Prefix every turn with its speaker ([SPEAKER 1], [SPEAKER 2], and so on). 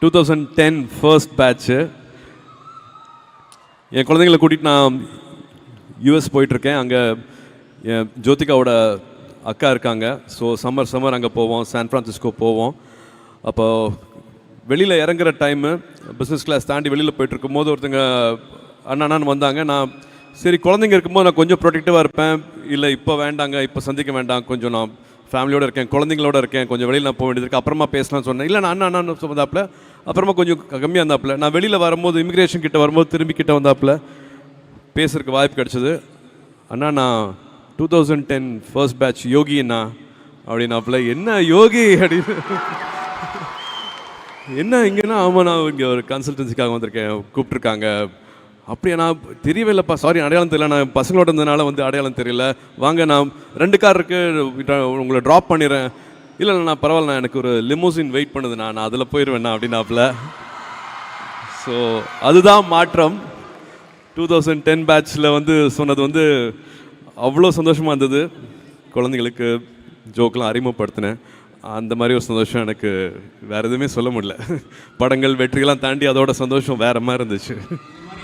[SPEAKER 1] 2010 first patch. என் குழந்தைங்களை கூட்டிகிட்டு நான் யூஎஸ் போயிட்டுருக்கேன். அங்கே என் ஜோதிகாவோட அக்கா இருக்காங்க. ஸோ சம்மர் அங்கே போவோம், சான் ஃப்ரான்சிஸ்கோ போவோம். அப்போ வெளியில் இறங்குற டைமு பிஸ்னஸ் கிளாஸ் தாண்டி வெளியில் போயிட்டுருக்கும் போது ஒருத்தங்க அண்ணான்னு வந்தாங்க. நான் சரி குழந்தைங்க இருக்கும்போது நான் கொஞ்சம் ப்ரொடெக்டிவாக இருப்பேன். இல்லை இப்போ வேண்டாங்க, இப்போ சந்திக்க வேண்டாம், கொஞ்சம் நான் ஃபேமிலியோடு இருக்கேன், குழந்தைங்களோட இருக்கேன், கொஞ்சம் வெளியில் நான் போக வேண்டியது இருக்குது, அப்புறமா பேசலாம்னு சொன்னேன். இல்லை நான் அண்ணான்னு வந்தாப்புல, அப்புறமா கொஞ்சம் கம்மியாக இருந்தாப்புல. நான் வெளியில் வரும்போது இமிக்ரேஷன் கிட்ட வரும்போது திரும்பி கிட்ட வந்தாப்புல பேசுறதுக்கு வாய்ப்பு கிடச்சிது. அண்ணா நான் 2010 ஃபர்ஸ்ட் பேட்ச் யோகி அண்ணா அப்படின்னாப்புல. என்ன யோகி அப்படின்னு, என்ன இங்கேனா? ஆமாம், நான் இங்கே ஒரு கன்சல்டன்சிக்காக வந்திருக்கேன், கூப்பிட்ருக்காங்க. அப்படியே நான் தெரியவே இல்லைப்பா, சாரி அடையாளம் தெரியல, நான் பசங்களோட இருந்ததுனால வந்து அடையாளம் தெரியல, வாங்க நான் 2 கார் இருக்குது உங்களை ட்ராப் பண்ணிடுறேன். இல்லை நான் பரவாயில்ல, நான் எனக்கு ஒரு லிமோசின் வெயிட் பண்ணுது, நான் அதில் போயிடுவேண்ணா அப்படின்னாப்புல. ஸோ அதுதான் மாற்றம். 2010 பேட்சில் வந்து சொன்னது வந்து அவ்வளோ சந்தோஷமாக இருந்தது. குழந்தைங்களுக்கு ஜோக்கெலாம் அறிமுகப்படுத்தினேன். அந்த மாதிரி ஒரு சந்தோஷம் எனக்கு வேறு எதுவுமே சொல்ல முடியல. படங்கள் வெற்றியெல்லாம் தாண்டி அதோட சந்தோஷம் வேறு மாதிரி இருந்துச்சு.